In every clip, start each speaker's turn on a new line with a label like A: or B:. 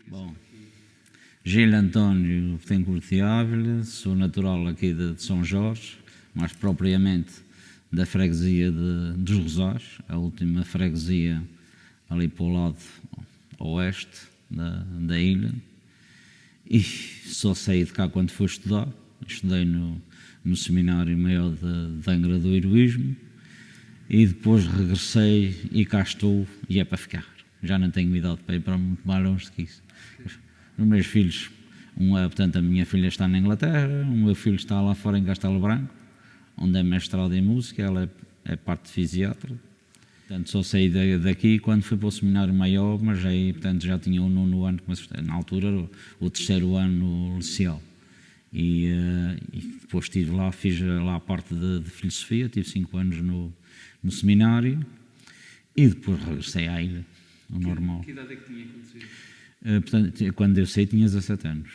A: Bom, Gil António Betancourt de Ávila, sou natural aqui de São Jorge, mais propriamente da freguesia dos Rosários, a última freguesia ali para o lado oeste da ilha, e só saí de cá quando fui estudar. Estudei no Seminário Maior de Angra do Heroísmo e depois regressei e cá estou e é para ficar. Já não tenho idade para ir para muito mais longe do que isso. Os meus filhos, portanto, a minha filha está na Inglaterra, o meu filho está lá fora em Castelo Branco, onde é mestrado em música, ela é parte de fisiatra. Portanto, só saí daqui quando fui para o Seminário Maior, mas aí, portanto, já tinha o 9º ano, na altura o 3º ano liceal. E depois estive lá, fiz lá a parte de filosofia, tive 5 anos no seminário e depois regressei à ilha, o normal.
B: Que idade é que tinha acontecido?
A: Portanto, quando eu saí tinha 17 anos.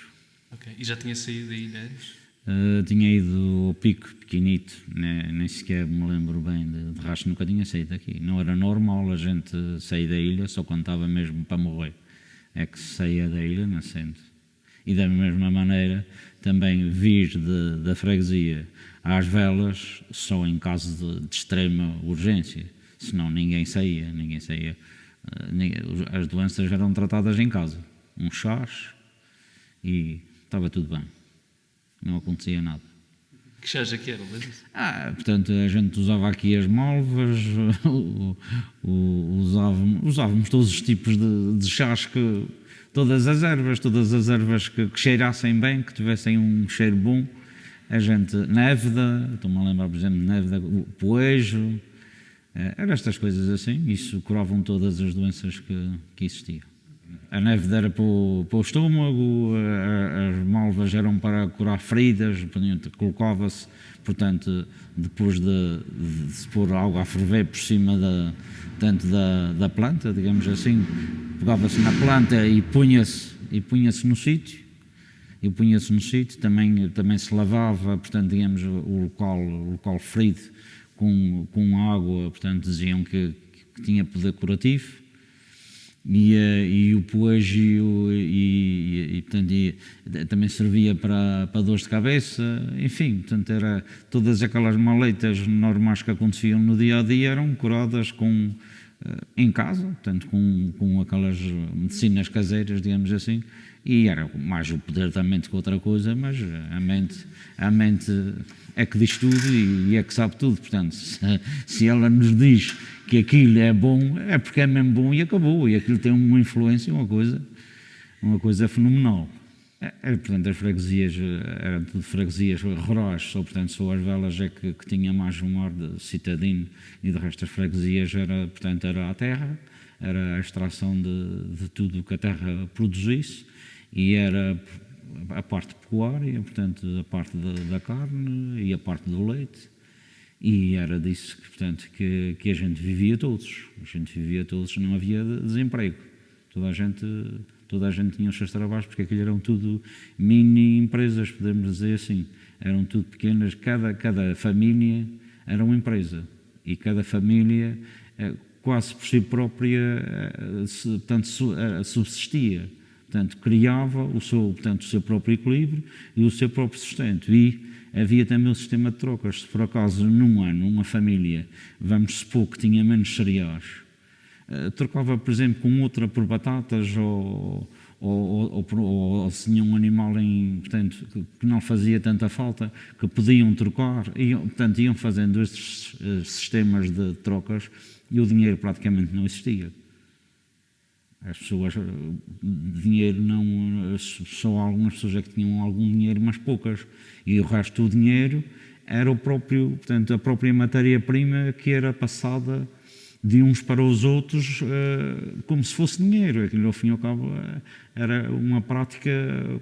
B: Ok, e já tinha saído da ilha antes?
A: Tinha ido ao Pico, pequenito, nem sequer me lembro bem de rastro, nunca tinha saído daqui. Não era normal a gente sair da ilha, só quando estava mesmo para morrer. É que se saía da ilha nascendo. E da mesma maneira, também vir da freguesia às velas só em caso de extrema urgência, senão ninguém saía. As doenças eram tratadas em casa, uns chás e estava tudo bem, não acontecia nada.
B: Que chás é que era, lembra-se?
A: Portanto, a gente usava aqui as malvas, usávamos todos os tipos de chás, todas as ervas que cheirassem bem, que tivessem um cheiro bom. A gente, néveda, estou-me a lembrar, por exemplo, de néveda, o poejo, eram estas coisas assim, isso curavam todas as doenças que existiam. A néveda era para o estômago, as malvas eram para curar feridas, colocava-se, portanto, depois de se pôr algo a ferver por cima da planta, digamos assim, pegava-se na planta e punha-se no sítio, também se lavava, portanto, digamos, o local ferido com água, portanto, diziam que tinha poder curativo. E o poejo também servia para dores de cabeça, enfim, portanto, era todas aquelas maleitas normais que aconteciam no dia a dia eram curadas em casa, portanto, com aquelas medicinas caseiras, digamos assim, e era mais o poder da mente que outra coisa, mas a mente é que diz tudo e é que sabe tudo, portanto, se ela nos diz que aquilo é bom, é porque é mesmo bom e acabou, e aquilo tem uma influência, uma coisa fenomenal. Portanto, as freguesias eram tudo freguesias rurais, só as velas é que tinha mais um ar de citadino, e de resto as freguesias era a terra, era a extração de tudo o que a terra produzisse, e era a parte pecuária, portanto, a parte da carne e a parte do leite. E era disso que a gente vivia todos. Não havia desemprego. Toda a gente tinha os seus trabalhos, porque aquilo eram tudo mini empresas, podemos dizer assim. Eram tudo pequenas, cada família era uma empresa. E cada família, quase por si própria, subsistia. Portanto, criava o seu próprio equilíbrio e o seu próprio sustento. E havia também o sistema de trocas. Se por acaso, num ano, uma família, vamos supor que tinha menos cereais, trocava, por exemplo, com outra por batatas ou se tinha um animal que não fazia tanta falta, que podiam trocar. Iam fazendo estes sistemas de trocas e o dinheiro praticamente não existia. As pessoas, dinheiro não, só algumas pessoas é que tinham algum dinheiro, mas poucas. E o resto do dinheiro era a própria matéria-prima que era passada de uns para os outros como se fosse dinheiro. Aquilo, ao fim e ao cabo, era uma prática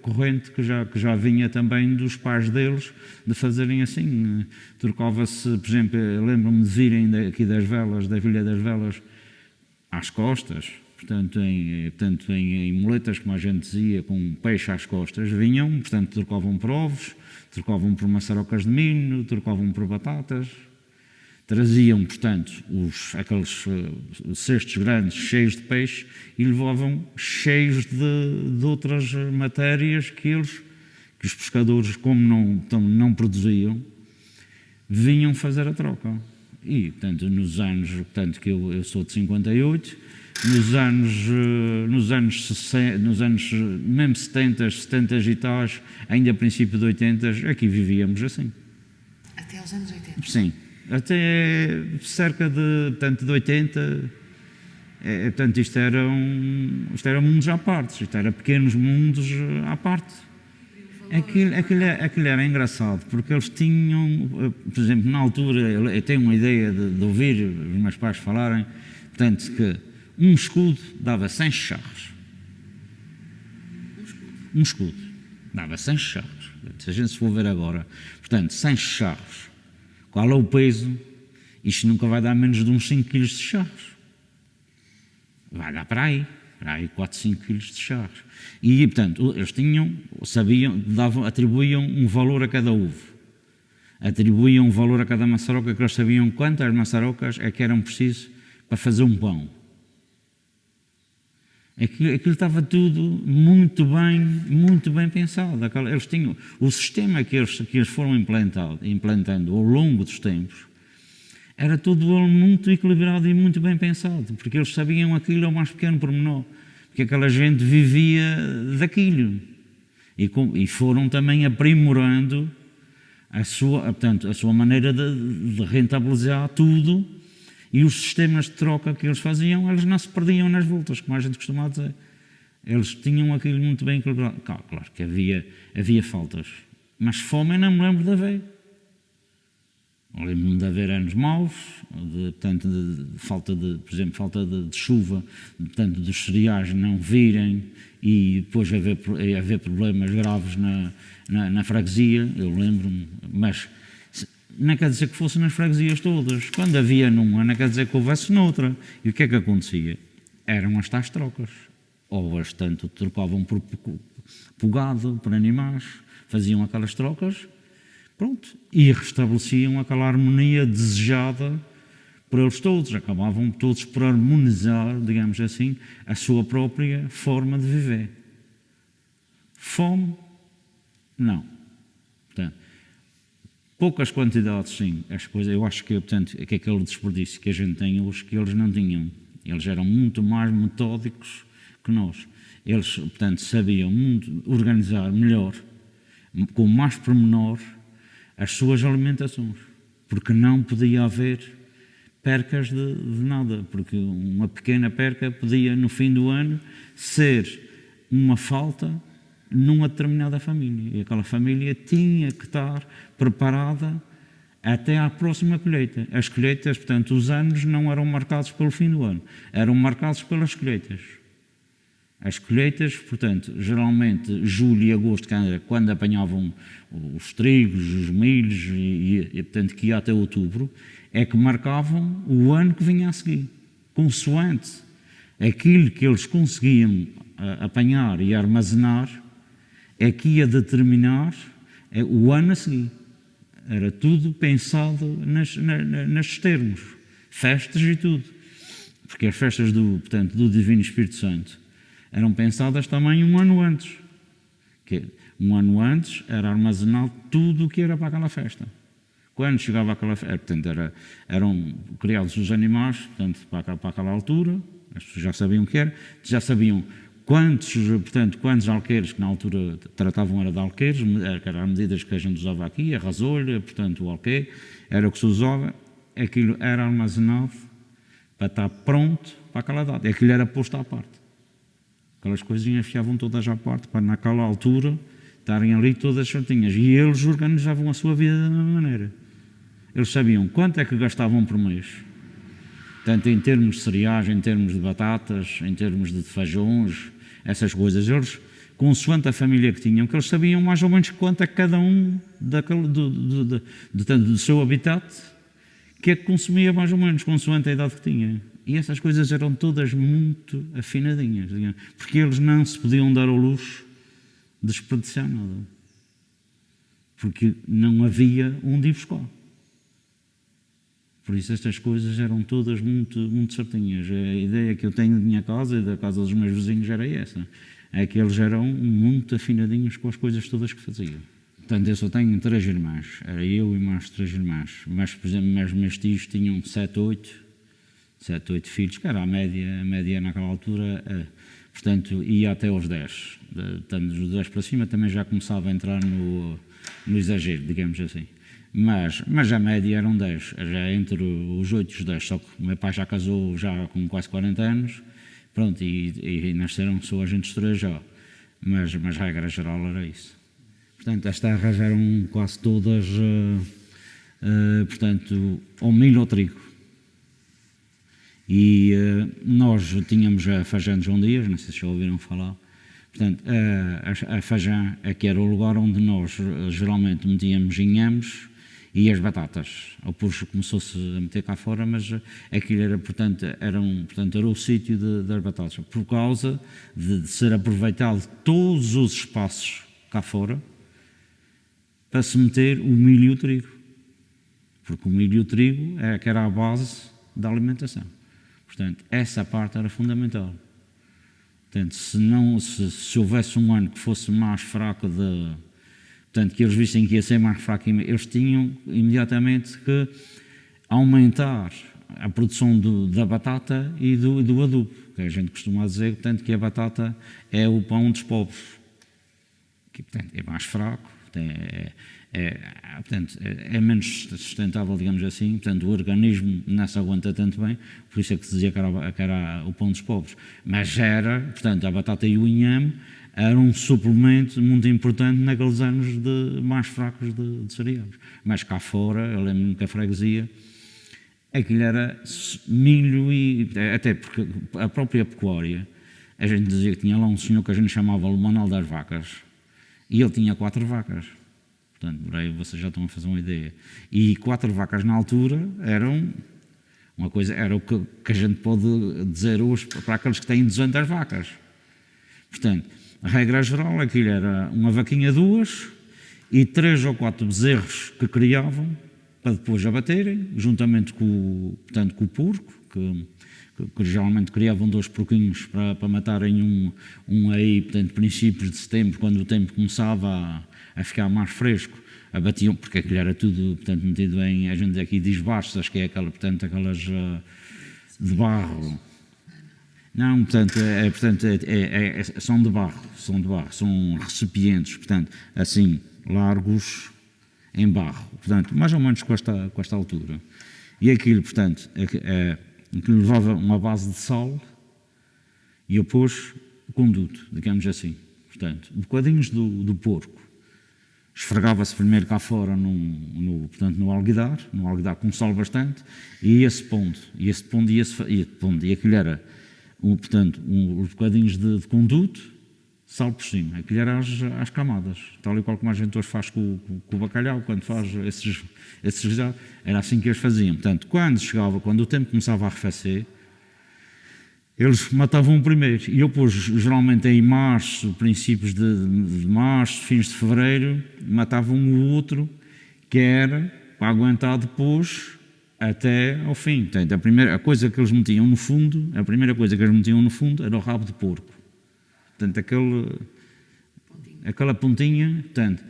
A: corrente que já vinha também dos pais deles, de fazerem assim. Trocava-se, por exemplo, lembro-me de virem aqui das velas, da Vilha das Velas, às costas. Portanto, em muletas, como a gente dizia, com um peixe às costas, vinham, portanto, trocavam por ovos, trocavam por maçarocas de milho, trocavam por batatas. traziam, portanto, aqueles cestos grandes cheios de peixe e levavam cheios de outras matérias que os pescadores, como não produziam, vinham fazer a troca. E, portanto, nos anos, portanto, que eu sou de 58, nos anos mesmo 70 e tais, ainda a princípio de 80, aqui vivíamos assim.
C: Até aos anos 80?
A: Sim, até cerca de 80, portanto, isto eram mundos à parte, isto era pequenos mundos à parte. Aquilo era engraçado, porque eles tinham, por exemplo, na altura, eu tenho uma ideia de ouvir os meus pais falarem, portanto, que um escudo dava 100 charros. Um escudo dava 100 charros. Se a gente se for ver agora, portanto, 100 charros, qual é o peso? Isto nunca vai dar menos de uns 5 kg de charros. Vai dar para aí 4, 5 kg de charros. E, portanto, eles atribuíam um valor a cada ovo. Atribuíam um valor a cada maçaroca, que eles sabiam quantas maçarocas é que eram precisas para fazer um pão. Aquilo estava tudo muito bem pensado. Eles tinham, o sistema que eles foram implantando ao longo dos tempos era tudo muito equilibrado e muito bem pensado, porque eles sabiam aquilo ao mais pequeno pormenor, porque aquela gente vivia daquilo. E foram também aprimorando a sua maneira de rentabilizar tudo, e os sistemas de troca que eles faziam, eles não se perdiam nas voltas, como a gente costuma dizer. Eles tinham aquilo muito bem equilibrado. Claro que havia faltas, mas fome eu não me lembro de haver. Lembro-me de haver anos maus, falta de chuva, portanto, dos cereais não virem e depois haver problemas graves na freguesia, eu lembro-me, mas não quer dizer que fosse nas freguesias todas. Quando havia numa, não quer dizer que houvesse noutra. E o que é que acontecia? Eram as tais trocas. Ou bastante trocavam por gado, por animais, faziam aquelas trocas, pronto, e restabeleciam aquela harmonia desejada por eles todos. Acabavam todos por harmonizar, digamos assim, a sua própria forma de viver. Fome? Não. Portanto, poucas quantidades, sim. As coisas, eu acho que, portanto, que aquele desperdício que a gente tem hoje, que eles não tinham. Eles eram muito mais metódicos que nós. Eles, portanto, sabiam organizar melhor, com mais pormenor, as suas alimentações. Porque não podia haver percas de nada. Porque uma pequena perca podia, no fim do ano, ser uma falta numa determinada família. E aquela família tinha que estar preparada até à próxima colheita. As colheitas, portanto, os anos não eram marcados pelo fim do ano, eram marcados pelas colheitas. As colheitas, portanto, geralmente julho e agosto, quando apanhavam os trigos, os milhos e portanto, que ia até outubro, é que marcavam o ano que vinha a seguir. Consoante aquilo que eles conseguiam apanhar e armazenar, é que ia determinar o ano a seguir. Era tudo pensado nestes termos, festas e tudo. Porque as festas do Divino Espírito Santo eram pensadas também um ano antes. Um ano antes era armazenado tudo o que era para aquela festa. Quando chegava aquela festa, portanto, eram criados os animais, portanto, para aquela altura, as pessoas já sabiam o que era, já sabiam quantos alqueires, que na altura tratavam era de alqueires, que eram as medidas que a gente usava aqui, a rasolha, portanto o alqueire, era o que se usava, aquilo era armazenado para estar pronto para aquela data, e aquilo era posto à parte. Aquelas coisinhas ficavam todas à parte, para naquela altura estarem ali todas certinhas, e eles organizavam a sua vida da mesma maneira. Eles sabiam quanto é que gastavam por mês, tanto em termos de cereais, em termos de batatas, em termos de feijões, essas coisas. Eles, consoante a família que tinham, que eles sabiam mais ou menos quanto é que cada um do seu habitat, que é que consumia mais ou menos, consoante a idade que tinha. E essas coisas eram todas muito afinadinhas, digamos, porque eles não se podiam dar ao luxo de desperdiçar nada. Porque não havia onde ir buscar. Por isso estas coisas eram todas muito, muito certinhas. A ideia que eu tenho da minha casa e da casa dos meus vizinhos era essa. É que eles eram muito afinadinhos com as coisas todas que faziam. Portanto, eu só tenho 3 irmãs. Era eu e mais 3 irmãs. Mas, por exemplo, meus tios tinham 7, 8 filhos, que era a média naquela altura. Portanto, ia até aos 10. Portanto, dos 10 para cima também já começava a entrar no exagero, digamos assim. Mas a média eram 10, já entre os 8 e os 10, só que o meu pai já casou já com quase 40 anos, pronto, e nasceram só a gente 3 já, mas a regra geral era isso. Portanto, as terras eram quase todas, portanto, ou milho ou trigo. E nós tínhamos a Fajã de João Dias, não sei se já ouviram falar. Portanto, a Fajã é que era o lugar onde nós geralmente metíamos inhames e as batatas. O Puxo começou-se a meter cá fora, mas aquilo era, portanto, era o sítio das batatas, por causa de ser aproveitado todos os espaços cá fora para se meter o milho e o trigo. Porque o milho e o trigo é que era a base da alimentação. Portanto, essa parte era fundamental. Portanto, se houvesse um ano que fosse mais fraco, portanto, que eles vissem que ia ser mais fraco, eles tinham imediatamente que aumentar a produção da batata e do adubo, que a gente costuma dizer, portanto, que a batata é o pão dos pobres, que, portanto, é mais fraco, portanto, é menos sustentável, digamos assim, portanto, o organismo não se aguenta tanto bem, por isso é que se dizia que era o pão dos pobres. Mas portanto, a batata e o inhame era um suplemento muito importante naqueles anos mais fracos de cereais. Mas cá fora, eu lembro-me que a freguesia, aquilo era milho e... Até porque a própria pecuária, a gente dizia que tinha lá um senhor que a gente chamava o Manuel das Vacas, e ele tinha 4 vacas. Portanto, por aí vocês já estão a fazer uma ideia. E 4 vacas na altura eram uma coisa, era o que a gente pode dizer hoje para aqueles que têm 200 vacas. Portanto, a regra geral, aquilo era uma vaquinha, 2 e 3 ou 4 bezerros que criavam para depois abaterem, juntamente com o porco, que geralmente criavam 2 porquinhos para matarem um aí, portanto, princípios de setembro, quando o tempo começava a ficar mais fresco, abatiam, porque aquilo era tudo, portanto, metido em, a gente aqui diz bastas, que é aquelas de barro. Não, portanto, são de barro, são recipientes, portanto, assim, largos em barro, portanto, mais ou menos com esta altura. E aquilo, portanto, que levava uma base de sal e eu pus o conduto, digamos assim. Portanto, bocadinhos do porco. Esfregava-se primeiro cá fora no alguidar com sal bastante, e esse pondo, e aquilo era, portanto, os bocadinhos de conduto, sal por cima. Aquilo era às camadas, tal e qual como a gente hoje faz com o bacalhau, quando faz esses guisados, era assim que eles faziam. Portanto, quando o tempo começava a arrefecer, eles matavam o primeiro. E eu pus, geralmente em março, princípios de março, fins de fevereiro, matavam o outro, que era para aguentar depois até ao fim. Portanto, a primeira coisa que eles metiam no fundo era o rabo de porco. Portanto, aquela pontinha, portanto,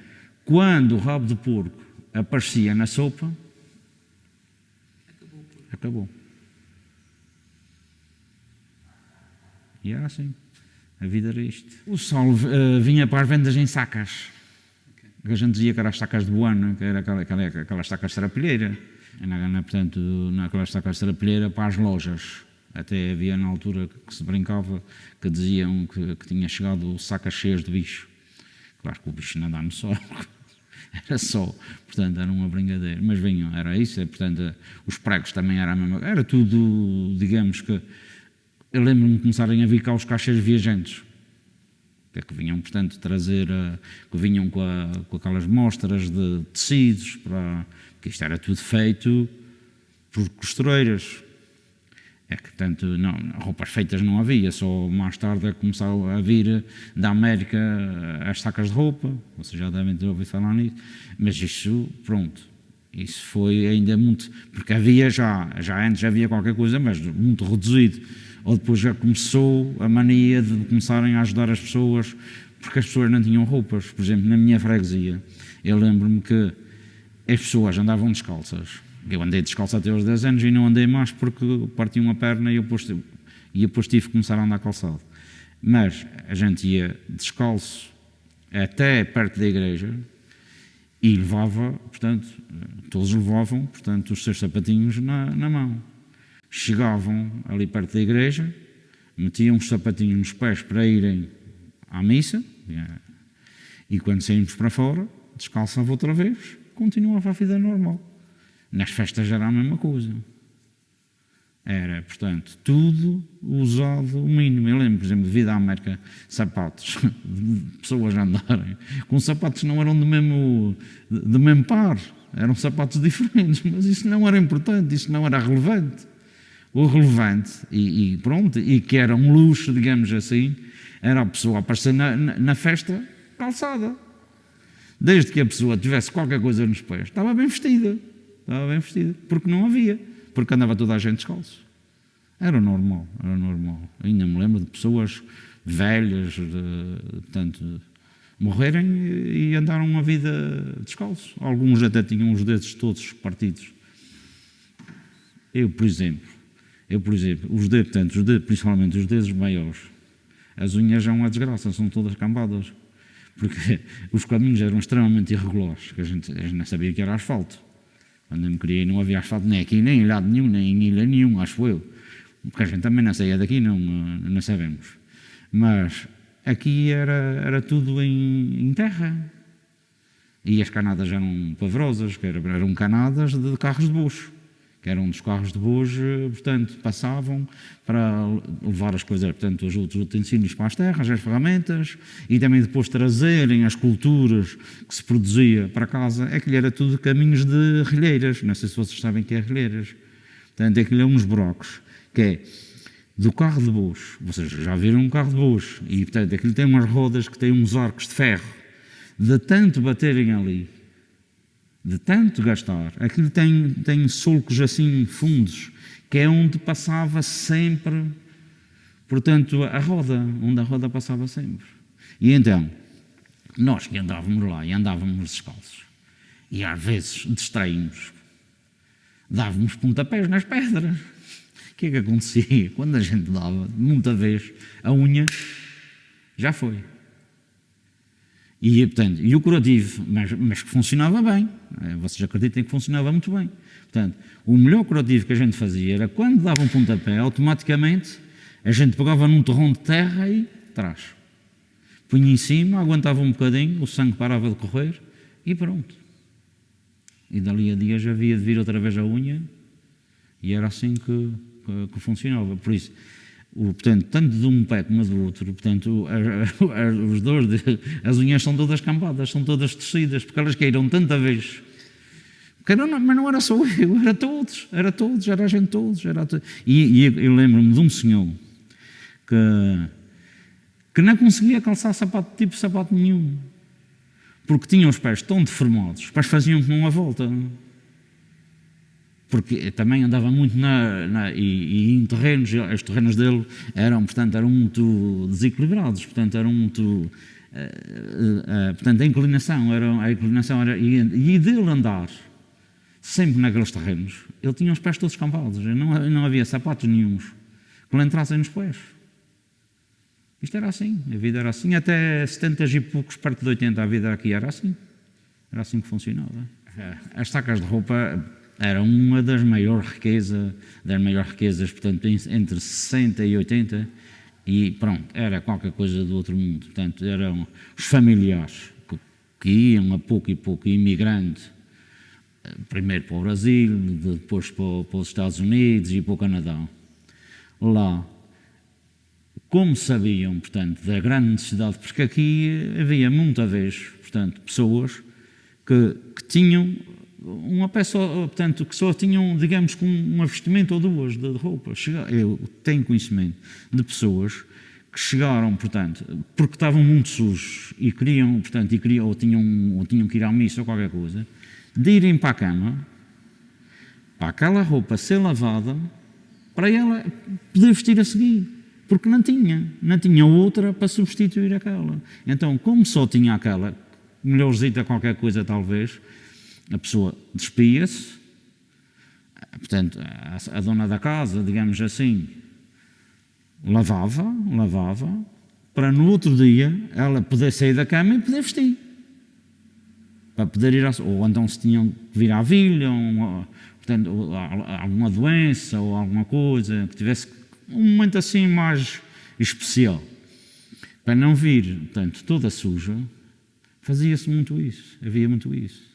A: quando o rabo de porco aparecia na sopa, acabou. E era assim, a vida era isto. O sal vinha para as vendas em sacas, que a gente dizia que eram as sacas de Boana, que era aquelas sacas de serapilheira, portanto, naquelas sacas de serapilheira para as lojas. Até havia na altura que se brincava, que diziam que tinha chegado sacas cheias de bicho. Claro que o bicho não dá no sol, era só, portanto era uma brincadeira. Mas vinham, era isso, portanto os pregos também era a mesma, era tudo, digamos que... Eu lembro-me de começarem a vir cá os caixeiros viajantes, que vinham, portanto, que vinham com aquelas mostras de tecidos, porque isto era tudo feito por costureiras. Portanto, não, roupas feitas não havia, só mais tarde começaram a vir da América as sacas de roupa, vocês já devem ter ouvido falar nisso, mas isso, pronto, Isso foi ainda muito, porque havia já antes havia qualquer coisa, mas muito reduzido. Ou depois já começou a mania de começarem a ajudar as pessoas, porque as pessoas não tinham roupas. Por exemplo, na minha freguesia, eu lembro-me que as pessoas andavam descalças. Eu andei descalço até aos 10 anos e não andei mais porque parti uma perna e depois tive que começar a andar calçado. Mas a gente ia descalço até perto da igreja e levava, portanto, todos levavam, portanto, os seus sapatinhos na mão. Chegavam ali perto da igreja, metiam os sapatinhos nos pés para irem à missa e quando saímos para fora, descalçava outra vez, continuava a vida normal. Nas festas era a mesma coisa. Era, portanto, tudo usado o mínimo. Eu lembro, por exemplo, de vir à América, sapatos, de pessoas a andarem com sapatos que não eram do mesmo par, eram sapatos diferentes, mas isso não era importante, isso não era relevante. O relevante, e pronto, e que era um luxo, digamos assim, era a pessoa aparecer na festa calçada. Desde que a pessoa tivesse qualquer coisa nos pés, estava bem vestida, porque não havia, porque andava toda a gente descalço. Era normal. Ainda me lembro de pessoas velhas, portanto, morrerem e andaram uma vida descalço. Alguns até tinham os dedos todos partidos. Eu, por exemplo, principalmente os dedos maiores, as unhas são uma desgraça, são todas cambadas, porque os caminhos eram extremamente irregulares, que a gente não sabia que era asfalto. Quando eu me criei não havia asfalto nem aqui, nem em lado nenhum, nem em ilha nenhum, acho eu. Porque a gente também não saía daqui, não sabemos. Mas aqui era tudo em terra. E as canadas eram pavorosas, que eram canadas de carros de bucho. Que eram dos carros de bucho, portanto, passavam para levar as coisas, portanto, os outros utensílios para as terras, as ferramentas, e também depois trazerem as culturas que se produzia para casa. Aquilo era tudo caminhos de relheiras, não sei se vocês sabem o que é relheiras. Portanto, aquilo é uns brocos, que é do carro de bucho, vocês já viram um carro de bucho, e portanto, aquilo tem umas rodas que têm uns arcos de ferro, de tanto baterem ali, de tanto gastar, aquilo tem sulcos assim fundos, que é onde passava sempre, portanto, a roda, onde a roda passava sempre. E então, nós que andávamos lá e andávamos descalços, e às vezes distraímos, dávamos pontapés nas pedras. O que é que acontecia? Quando a gente dava, muita vez, a unha já foi. E, portanto, e o curativo, mas que funcionava bem, vocês acreditem que funcionava muito bem. Portanto, o melhor curativo que a gente fazia era quando dava um pontapé, automaticamente a gente pegava num torrão de terra e trás. Punha em cima, aguentava um bocadinho, o sangue parava de correr e pronto. E dali a dias havia de vir outra vez a unha e era assim que funcionava. Por isso, portanto, tanto de um pé como do outro, portanto, os dores, as unhas são todas campadas, são todas torcidas, porque elas caíram tanta vez. Mas não era só eu, era todos, era a gente todos. E eu lembro-me de um senhor que não conseguia calçar sapato nenhum, porque tinha os pés tão deformados, os pés faziam como uma volta. Porque também andava muito e em terrenos, os terrenos dele eram muito desequilibrados, portanto, eram muito... portanto, a inclinação era... E dele andar sempre naqueles terrenos, ele tinha os pés todos campados, não havia sapatos nenhuns que lhe entrassem nos pés. Isto era assim, a vida era assim, até 70 e poucos, perto de 80, a vida aqui era assim que funcionava. As sacas de roupa... Era uma das maiores riquezas, portanto, entre 60 e 80, e pronto, era qualquer coisa do outro mundo. Portanto, eram os familiares que iam a pouco e pouco, imigrando, primeiro para o Brasil, depois para os Estados Unidos e para o Canadá. Lá, como sabiam, portanto, da grande necessidade, porque aqui havia muita vez, portanto, pessoas que tinham uma peça, portanto, que só tinham, digamos, com uma vestimenta ou duas de roupa. Eu tenho conhecimento de pessoas que chegaram, portanto, porque estavam muito sujos e queriam, portanto, ou tinham que ir à missa ou qualquer coisa, de irem para a cama, para aquela roupa ser lavada, para ela poder vestir a seguir. Porque não tinha outra para substituir aquela. Então, como só tinha aquela, melhorzita qualquer coisa talvez, a pessoa despia-se, portanto, a dona da casa, digamos assim, lavava, para no outro dia ela poder sair da cama e poder vestir. Para poder ir ou então se tinham que vir à vila, portanto, alguma doença ou alguma coisa, que tivesse um momento assim mais especial. Para não vir, portanto, toda suja, fazia-se muito isso, havia muito isso.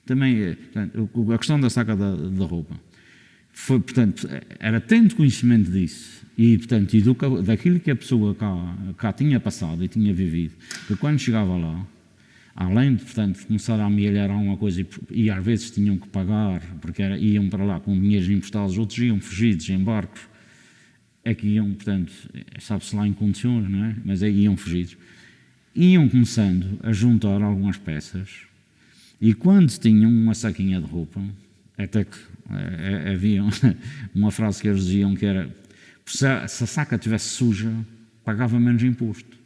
A: Também, portanto, a questão da saca da roupa, foi, portanto, era tendo conhecimento disso, e, portanto, daquilo que a pessoa cá tinha passado e tinha vivido, que quando chegava lá, além de, portanto, começar a amealhar alguma coisa e às vezes tinham que pagar, porque iam para lá com dinheiros emprestados, outros iam fugidos em barcos, é que iam, portanto, sabe-se lá em condições, não é? Mas aí iam fugidos. Iam começando a juntar algumas peças e quando tinham uma saquinha de roupa, até que havia uma frase que eles diziam que era: se a saca estivesse suja, pagava menos imposto.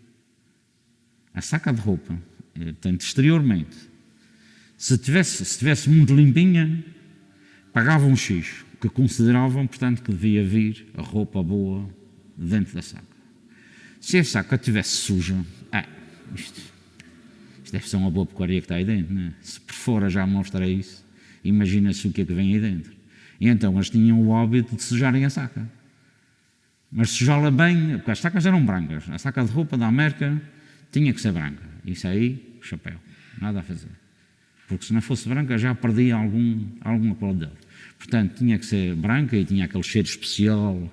A: A saca de roupa, portanto, exteriormente, se estivesse muito limpinha, pagavam um X, que consideravam, portanto, que devia vir a roupa boa dentro da saca. Se a saca estivesse suja, isto deve ser uma boa porcaria que está aí dentro, não é? Se por fora já mostra isso, imagina-se o que é que vem aí dentro. E então eles tinham o hábito de sujarem a saca. Mas sujá-la bem, porque as sacas eram brancas. A saca de roupa da América tinha que ser branca. Isso aí, chapéu, nada a fazer. Porque se não fosse branca já perdia alguma cor dele. Portanto, tinha que ser branca e tinha aquele cheiro especial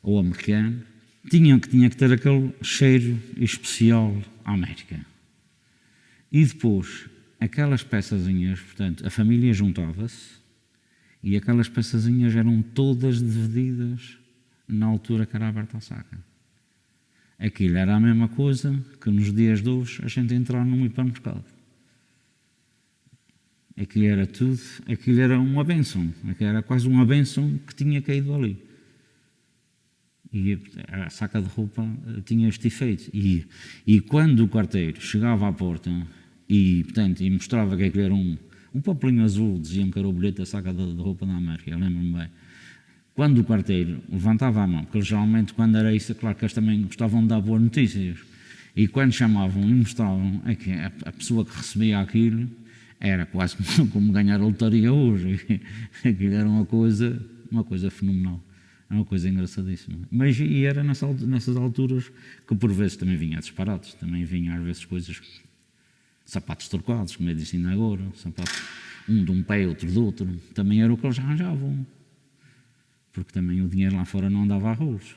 A: ao americano. Tinha que ter aquele cheiro especial à América. E depois, aquelas peçazinhas, portanto, a família juntava-se e aquelas peçazinhas eram todas divididas na altura que era aberta a saca. Aquilo era a mesma coisa que nos dias de hoje a gente entrar num hipermercado. Aquilo era uma bênção, aquilo era quase uma bênção que tinha caído ali. E a saca de roupa tinha este efeito. E quando o carteiro chegava à porta e mostrava que aquilo era um papelinho azul, diziam que era o bilhete da saca de roupa da América, eu lembro-me bem. Quando o carteiro levantava a mão, porque eles geralmente, quando era isso, claro que eles também gostavam de dar boas notícias, e quando chamavam e mostravam, é que a pessoa que recebia aquilo era quase como ganhar a lotaria hoje. Aquilo era uma coisa fenomenal, era uma coisa engraçadíssima. Mas e era nessas alturas que por vezes também vinha disparados, também vinha às vezes coisas, sapatos trocados, como eu disse ainda agora, sapatos, um de um pé, outro do outro, também era o que eles arranjavam. Porque também o dinheiro lá fora não andava a rolos.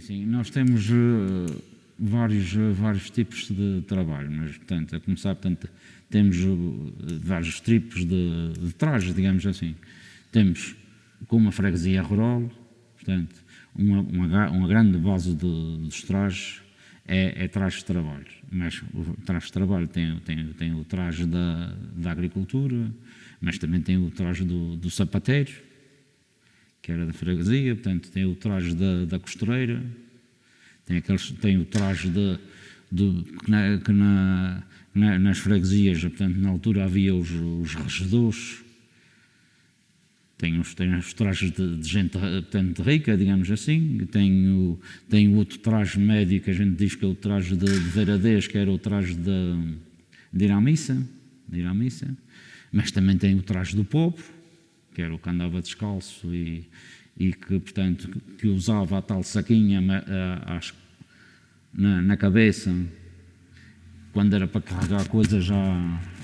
A: Sim, nós temos vários tipos de trabalho, mas, portanto, a começar, portanto, temos vários tipos de trajes, digamos assim. Temos, como a freguesia rural, portanto, uma grande base dos trajes é trajes de trabalho. Mas o traje de trabalho tem o traje da agricultura, mas também tem o traje do sapateiro, que era da freguesia, portanto tem o traje da costureira, tem o traje que nas freguesias, portanto na altura havia os regedores, tem os trajes de gente, portanto, rica, digamos assim, tem o outro traje médio que a gente diz que é o traje de veiradez, que era o traje de ir à missa, mas também tem o traje do pobre, que era o que andava descalço e que, portanto, que usava a tal saquinha na cabeça, quando era para carregar coisas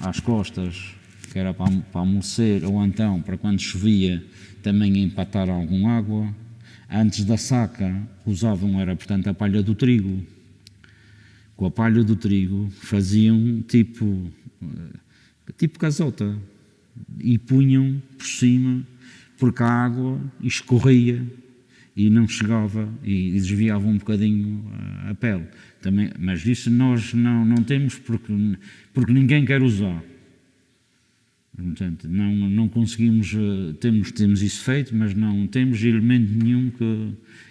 A: às costas, que era para amolecer, ou então para quando chovia também empatar alguma água. Antes da saca usavam, portanto, a palha do trigo. Com a palha do trigo faziam tipo casota e punham por cima, porque a água escorria e não chegava e desviava um bocadinho a pele. Também, mas isso nós não temos porque ninguém quer usar. Portanto, não conseguimos, temos isso feito, mas não temos elemento nenhum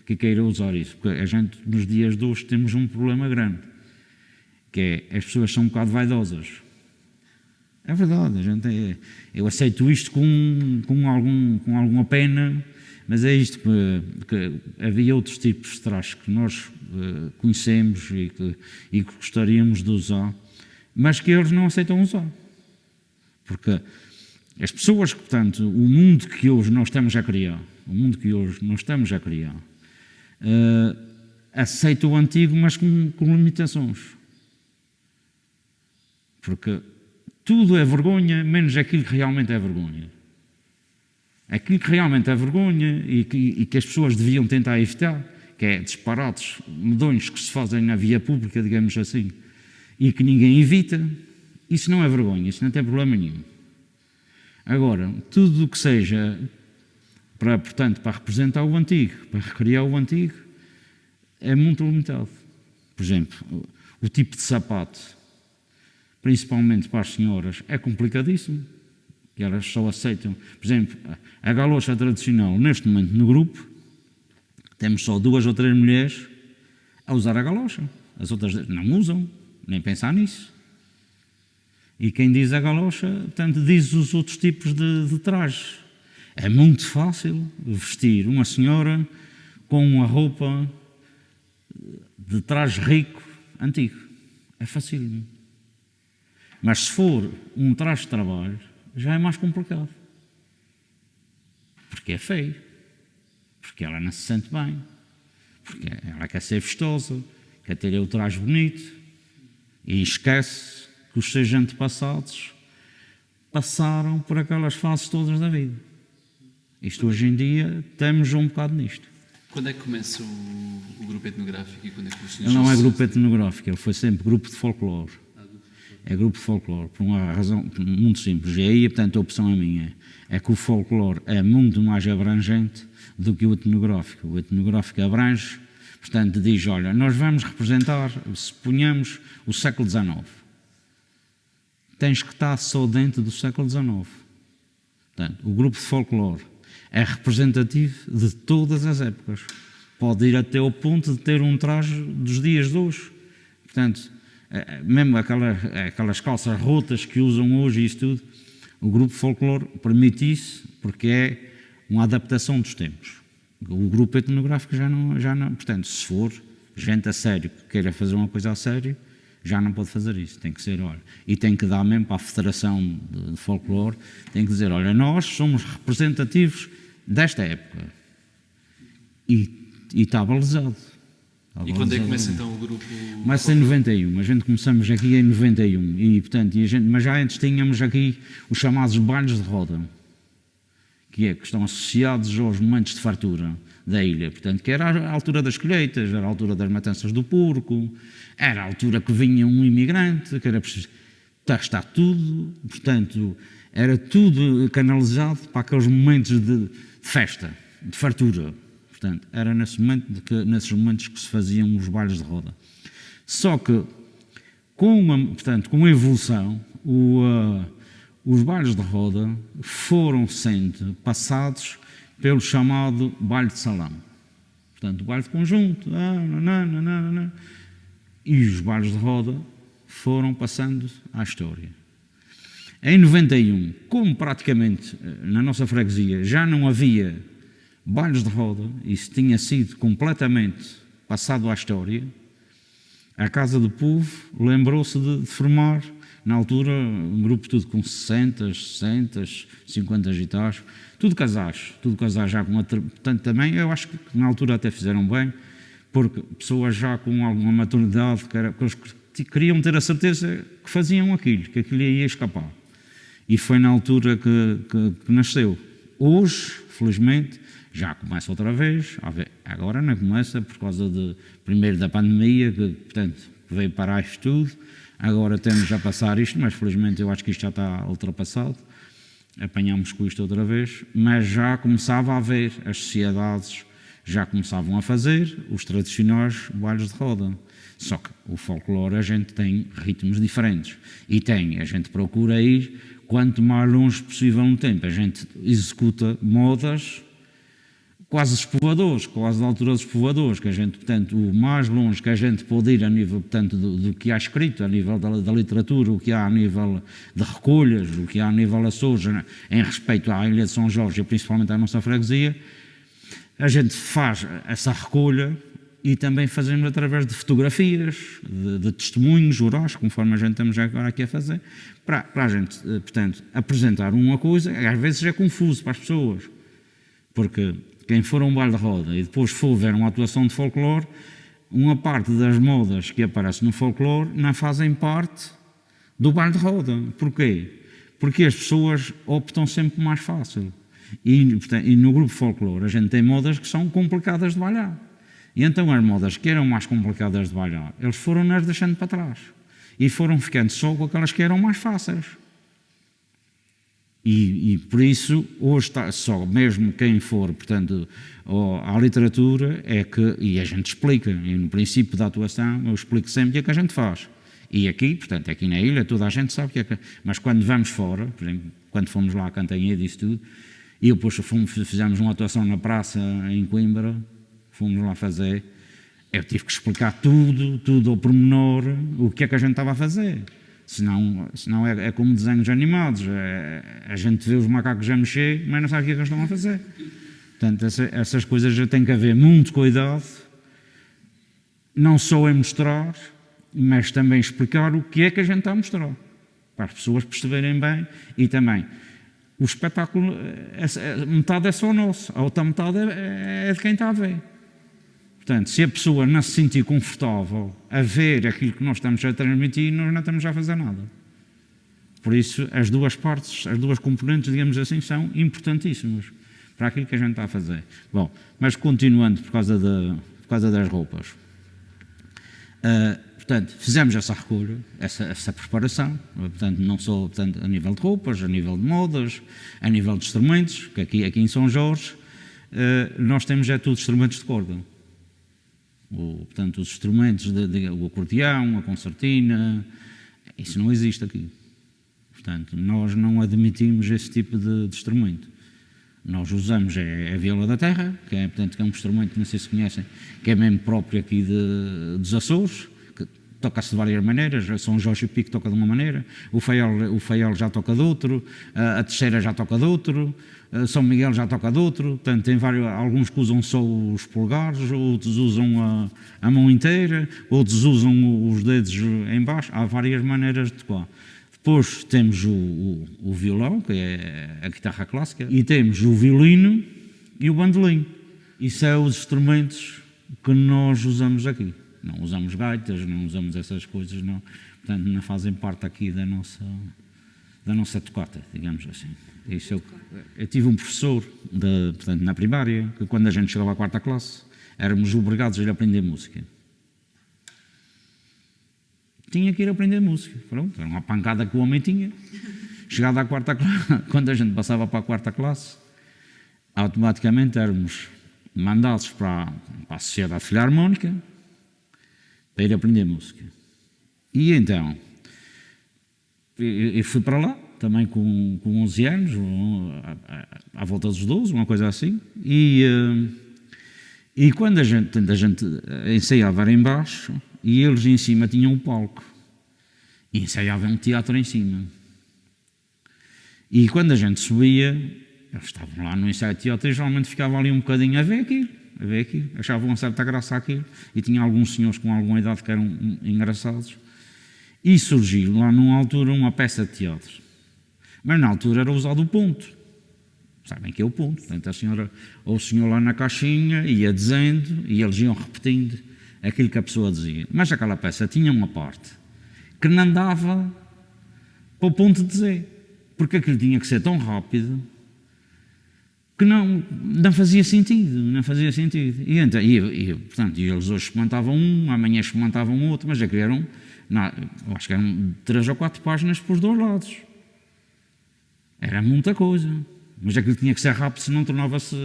A: que queira usar isso. Porque a gente, nos dias de hoje, temos um problema grande, que é, as pessoas são um bocado vaidosas. É verdade, eu aceito isto com alguma pena, mas é isto que havia outros tipos de trajes que nós conhecemos e que gostaríamos de usar, mas que eles não aceitam usar. Porque as pessoas, portanto, o mundo que hoje nós estamos a criar, aceita o antigo, mas com limitações. Porque tudo é vergonha, menos aquilo que realmente é vergonha. Aquilo que realmente é vergonha e que as pessoas deviam tentar evitar, que é disparates medonhos que se fazem na via pública, digamos assim, e que ninguém evita, isso não é vergonha, isso não tem problema nenhum. Agora, tudo o que seja portanto, para representar o antigo, para recriar o antigo, é muito limitado. Por exemplo, o tipo de sapato, principalmente para as senhoras, é complicadíssimo. Que elas só aceitam. Por exemplo, a galocha tradicional, neste momento no grupo, temos só 2 ou 3 mulheres a usar a galocha. As outras não usam, nem pensar nisso. E quem diz a galocha, portanto, diz os outros tipos de trajes. É muito fácil vestir uma senhora com uma roupa de traje rico, antigo. É facílimo. Mas se for um traje de trabalho, já é mais complicado. Porque é feio. Porque ela não se sente bem. Porque ela quer ser vistosa, quer ter o traje bonito e esquece que os seus antepassados passaram por aquelas fases todas da vida. Isto hoje em dia temos um bocado nisto.
B: Quando é que começa o grupo etnográfico e quando é que o senhor...
A: Ele não é grupo etnográfico, ele foi sempre grupo de folclore. É grupo de folclore, por uma razão muito simples. E aí, portanto, a opção é minha. É que o folclore é muito mais abrangente do que o etnográfico. O etnográfico abrange, portanto, diz, olha, nós vamos representar, se ponhamos, o século XIX. Tens que estar só dentro do século XIX. Portanto, o grupo de folclore é representativo de todas as épocas. Pode ir até ao ponto de ter um traje dos dias de hoje. Portanto, mesmo aquelas calças rotas que usam hoje e isso tudo, o grupo de folclore permite isso porque é uma adaptação dos tempos. O grupo etnográfico já não. Portanto, se for gente a sério que queira fazer uma coisa a sério, já não pode fazer isso. Tem que ser, olha, e tem que dar mesmo para a Federação de Folclore, tem que dizer, olha, nós somos representativos desta época. E está balizado.
B: E quando é que começa então o grupo?
A: Começa em 91, a gente começamos aqui em 91, e, portanto, mas já antes tínhamos aqui os chamados bailes de roda, que estão associados aos momentos de fartura da ilha, portanto, que era a altura das colheitas, era a altura das matanças do porco, era a altura que vinha um imigrante, que era preciso estar tudo, portanto, era tudo canalizado para aqueles momentos de festa, de fartura. Portanto, era nesses momentos que se faziam os bailes de roda. Só que, com a evolução, os bailes de roda foram sendo passados pelo chamado baile de salão. Portanto, o baile de conjunto, e os bailes de roda foram passando à história. Em 91, como praticamente na nossa freguesia já não havia bailes de roda, isso tinha sido completamente passado à história, a Casa do Povo lembrou-se de formar, na altura, um grupo tudo com 60, 50 e tais, tudo casais já com portanto também, eu acho que na altura até fizeram bem, porque pessoas já com alguma maturidade, que queriam ter a certeza que faziam aquilo, que aquilo ia escapar. E foi na altura que nasceu. Hoje, felizmente, já começa outra vez, agora não começa por causa primeiro da pandemia, que portanto veio parar isto tudo, agora temos a passar isto, mas felizmente eu acho que isto já está ultrapassado, apanhamos com isto outra vez, mas já começava a haver as sociedades já começavam a fazer os tradicionais bailes de roda. Só que o folclore a gente tem ritmos diferentes e a gente procura ir quanto mais longe possível no tempo. A gente executa modas quase dos povoadores, quase da altura dos povoadores, que a gente, portanto, o mais longe que a gente pode ir a nível, portanto, do que há escrito, a nível da literatura, o que há a nível de recolhas, o que há a nível Açores, em respeito à Ilha de São Jorge e principalmente à nossa freguesia, a gente faz essa recolha e também fazemos através de fotografias, de testemunhos orais, conforme a gente estamos agora aqui a fazer, para a gente, portanto, apresentar uma coisa, às vezes é confuso para as pessoas, porque quem for a um baile de roda e depois for ver uma atuação de folclore, uma parte das modas que aparecem no folclore não fazem parte do baile de roda. Porquê? Porque as pessoas optam sempre mais fácil. E no grupo folclore a gente tem modas que são complicadas de bailar. E então as modas que eram mais complicadas de bailar, eles foram-nas deixando para trás. E foram ficando só com aquelas que eram mais fáceis. E por isso, hoje está só, mesmo quem for, portanto, à literatura, e a gente explica, e no princípio da atuação, eu explico sempre o que é que a gente faz. E aqui, portanto, aqui na ilha, toda a gente sabe o que é que... Mas quando vamos fora, por exemplo, quando fomos lá a Cantanhede e isso tudo, e depois fizemos uma atuação na praça em Coimbra, fomos lá fazer, eu tive que explicar tudo ao pormenor, o que é que a gente estava a fazer. Senão é como desenhos animados, a gente vê os macacos a mexer, mas não sabe o que é que eles estão a fazer. Portanto, essas coisas já tem que haver muito cuidado, não só em mostrar, mas também explicar o que é que a gente está a mostrar, para as pessoas perceberem bem. E também, o espetáculo, metade é só nosso, a outra metade é de quem está a ver. Portanto, se a pessoa não se sentir confortável a ver aquilo que nós estamos a transmitir, nós não estamos a fazer nada. Por isso, as duas partes, as duas componentes, digamos assim, são importantíssimas para aquilo que a gente está a fazer. Bom, mas continuando por causa das roupas. Portanto, fizemos essa recolha, essa preparação, portanto, não só a nível de roupas, a nível de modas, a nível de instrumentos, que aqui em São Jorge, nós temos tudo instrumentos de corda. Portanto, os instrumentos, o acordeão, a concertina, isso não existe aqui. Portanto, nós não admitimos esse tipo de instrumento. Nós usamos a viola da terra, que é um instrumento, não sei se conhecem, que é mesmo próprio aqui dos Açores, que toca-se de várias maneiras. São Jorge e Pico toca de uma maneira, o Faial já toca de outro, a Terceira já toca de outro, São Miguel já toca de outro. Portanto, tem alguns que usam só os polegares, outros usam a mão inteira, outros usam os dedos em baixo. Há várias maneiras de tocar. Depois temos o violão, que é a guitarra clássica, e temos o violino e o bandolim. Isso são os instrumentos que nós usamos aqui. Não usamos gaitas, não usamos essas coisas, não. Portanto, não fazem parte aqui da nossa tocata, digamos assim. Isso eu tive um professor, portanto, na primária, que quando a gente chegava à quarta classe, éramos obrigados a ir aprender música. Tinha que ir aprender música. Pronto, era uma pancada que o homem tinha. Chegado à quarta classe, quando a gente passava para a quarta classe, automaticamente éramos mandados para a Sociedade Filarmónica para ir aprender música. E então, eu fui para lá, também com 11 anos, à volta dos 12, uma coisa assim, e quando a gente ensaiava era em baixo, e eles em cima tinham um palco, e ensaiavam um teatro em cima. E quando a gente subia, eles estavam lá no ensaio de teatro e geralmente ficavam ali um bocadinho a ver aquilo, achavam uma certa graça aquilo, e tinha alguns senhores com alguma idade que eram engraçados, e surgiu lá numa altura uma peça de teatro, mas na altura era usado o ponto, sabem que é o ponto, portanto a senhora ou o senhor lá na caixinha ia dizendo e eles iam repetindo aquilo que a pessoa dizia, mas aquela peça tinha uma parte que não dava para o ponto de dizer, porque aquilo tinha que ser tão rápido que não fazia sentido, portanto, eles hoje experimentavam um, amanhã experimentavam outro, mas aquilo eram, eu acho que eram 3 ou 4 páginas por os dois lados. Era muita coisa, mas aquilo tinha que ser rápido, senão tornava-se,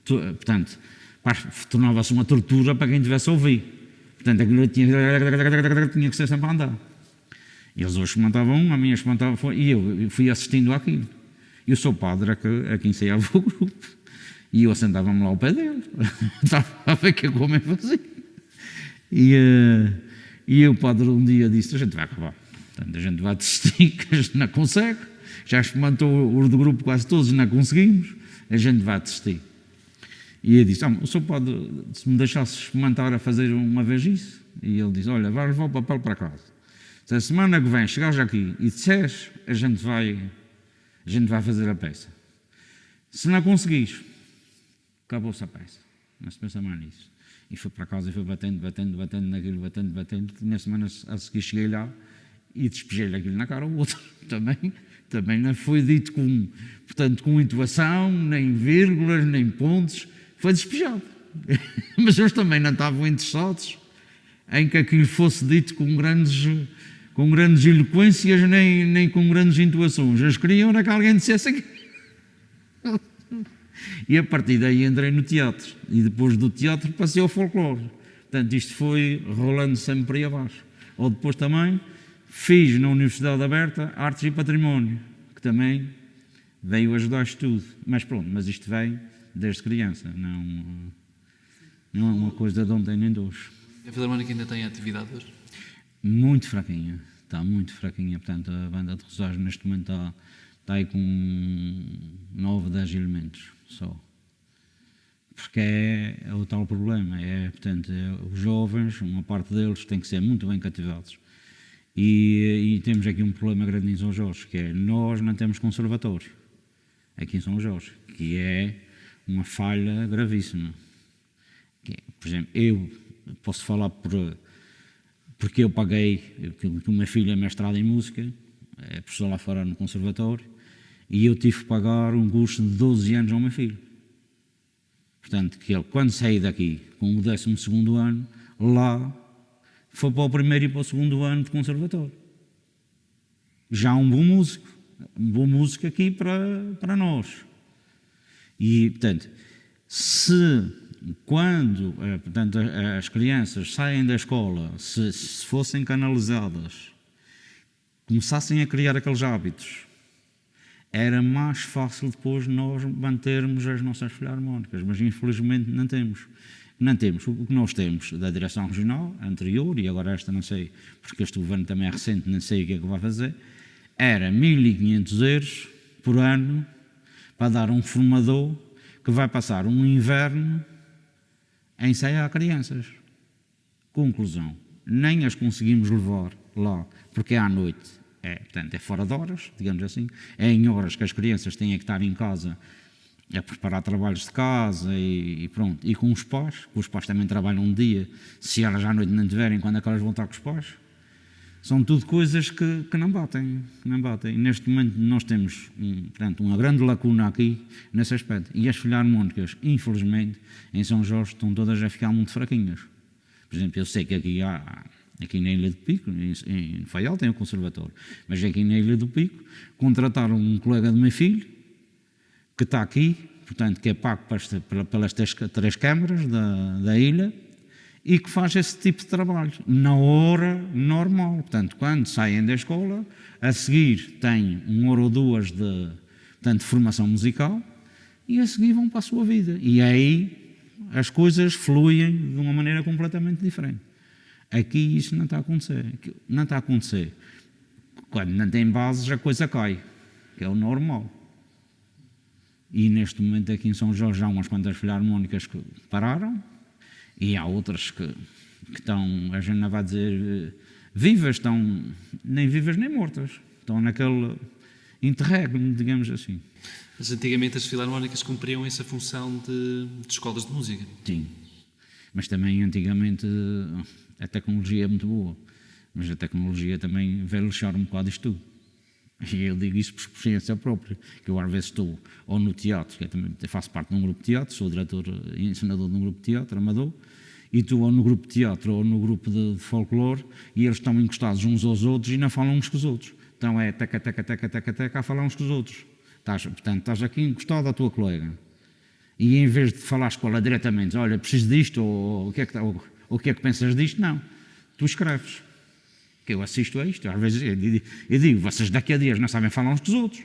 A: portanto, pá, tornava-se uma tortura para quem tivesse a ouvir. Portanto, aquilo tinha que ser sempre a andar. Eles hoje experimentavam um, a minha experimentava, e eu fui assistindo àquilo. E o seu padre é quem ensaiava o grupo. E eu sentava-me lá ao pé dele. Estava a ver o que o homem fazia. E o padre um dia disse, a gente vai acabar. Portanto, a gente vai desistir, que a gente não consegue. Já experimentou os do grupo quase todos e não conseguimos. A gente vai desistir. E eu disse, o senhor pode, se me deixasse experimentar a fazer uma vez isso? E ele disse, olha, vai levar o papel para casa. Se a semana que vem chegares aqui e disseres, a gente vai fazer a peça. Se não conseguires, acabou-se a peça. Não se pensa mais nisso. E foi para casa e foi batendo naquilo, batendo. Na semana a seguir cheguei lá e despejei-lhe aquilo na cara ao outro. Também não foi dito com intuação, nem vírgulas, nem pontos. Foi despejado. Mas eles também não estavam interessados em que aquilo fosse dito com grandes eloquências, nem com grandes intuações. Eles queriam era que alguém dissesse aquilo. E a partir daí entrei no teatro. E depois do teatro passei ao folclore. Portanto, isto foi rolando sempre para aí abaixo. Ou depois também fiz na Universidade Aberta Artes e Património, que também veio ajudar isto tudo. Mas pronto, mas isto vem desde criança. Não é uma coisa de ontem nem de hoje.
B: A Filarmónica ainda tem atividade hoje?
A: Muito fraquinha. Está muito fraquinha. Portanto, a banda de Rosário neste momento está aí com 9, 10 elementos só. Porque é o tal problema. Portanto, os jovens, uma parte deles, têm que ser muito bem cativados. E temos aqui um problema grande em São Jorge, que é nós não temos conservatório aqui em São Jorge, que é uma falha gravíssima. Por exemplo, eu posso falar porque eu paguei, que o meu filho é mestrado em música, é professor lá fora no conservatório, e eu tive que pagar um curso de 12 anos ao meu filho. Portanto, que ele, quando saí daqui, com o 12º ano, lá foi para o primeiro e para o 2º ano de conservatório. Já um bom músico aqui para nós. E, portanto, quando as crianças saem da escola, se fossem canalizadas, começassem a criar aqueles hábitos, era mais fácil depois nós mantermos as nossas filarmónicas, mas infelizmente não temos. Não temos. O que nós temos da direção regional, anterior, e agora esta não sei, porque este governo também é recente, não sei o que é que vai fazer, era 1.500 euros por ano para dar um formador que vai passar um inverno a ensaiar crianças. Conclusão, nem as conseguimos levar lá, porque é à noite. Portanto, é fora de horas, digamos assim, é em horas que as crianças têm que estar em casa a preparar trabalhos de casa e pronto. E com os pais também trabalham um dia, se elas à noite não tiverem, quando é que elas vão estar com os pais? São tudo coisas que não batem. E neste momento nós temos portanto, uma grande lacuna aqui nesse aspecto. E as filarmónicas, infelizmente, em São Jorge estão todas a ficar muito fraquinhas. Por exemplo, eu sei que aqui na Ilha do Pico, em Faial tem o conservatório, mas aqui na Ilha do Pico contrataram um colega do meu filho, que está aqui, portanto, que é pago pelas 3 câmaras da ilha, e que faz esse tipo de trabalho, na hora normal. Portanto, quando saem da escola, a seguir têm 1 hora ou 2 de formação musical, e a seguir vão para a sua vida. E aí as coisas fluem de uma maneira completamente diferente. Aqui isso não está a acontecer. Não está a acontecer. Quando não tem bases, a coisa cai, que é o normal. E neste momento aqui em São Jorge há umas quantas filarmónicas que pararam e há outras que estão, a gente não vai dizer vivas, estão nem vivas nem mortas. Estão naquele interregno, digamos assim.
B: Mas antigamente as filarmónicas cumpriam essa função de escolas de música.
A: Sim, mas também antigamente a tecnologia é muito boa, mas a tecnologia também veio lixar um bocado isto tudo. E eu digo isso por experiência própria, que eu às vezes estou ou no teatro, que eu também faço parte de um grupo de teatro, sou diretor e ensinador de um grupo de teatro, amador, e estou ou no grupo de teatro ou no grupo de folclore, e eles estão encostados uns aos outros e não falam uns com os outros. Então é teca a falar uns com os outros. Portanto, estás aqui encostado à tua colega. E em vez de falar à escola diretamente, olha, preciso disto, ou o que é que pensas disto, não. Tu escreves. Que eu assisto a isto, às vezes eu digo, vocês daqui a dias não sabem falar uns com os outros.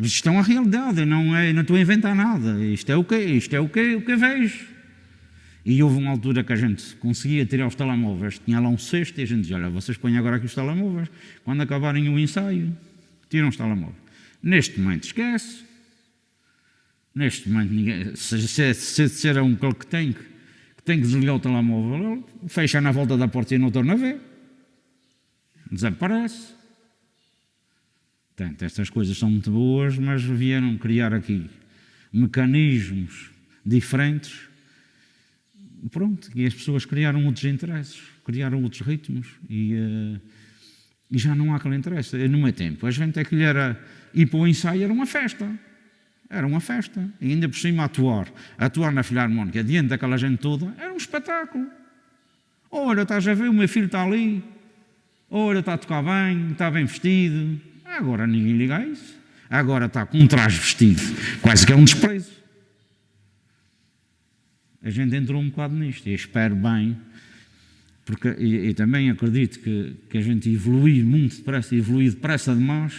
A: Isto é uma realidade, não estou a inventar nada. Isto é o que vejo. E houve uma altura que a gente conseguia tirar os telemóveis, tinha lá um cesto e a gente dizia, olha, vocês põem agora aqui os telemóveis, quando acabarem o ensaio, tiram os telemóveis. Neste momento esquece. Neste momento, ninguém, se disser a um que tem que desligar o telemóvel, ele fecha na volta da porta e não torna a ver. Desaparece. Portanto, estas coisas são muito boas, mas vieram criar aqui mecanismos diferentes. Pronto, e as pessoas criaram outros interesses, criaram outros ritmos e já não há aquele interesse. No meu tempo, a gente aquilo era ir para o ensaio, era uma festa. Era uma festa. E ainda por cima atuar na Filarmónica, diante daquela gente toda, era um espetáculo. Olha, estás a ver, o meu filho está ali. Olha, está a tocar bem, está bem vestido. Agora ninguém liga a isso. Agora está com um traje vestido. Quase que é um desprezo. A gente entrou um bocado nisto e espero bem, porque e também acredito que a gente evolui muito depressa, evolui depressa demais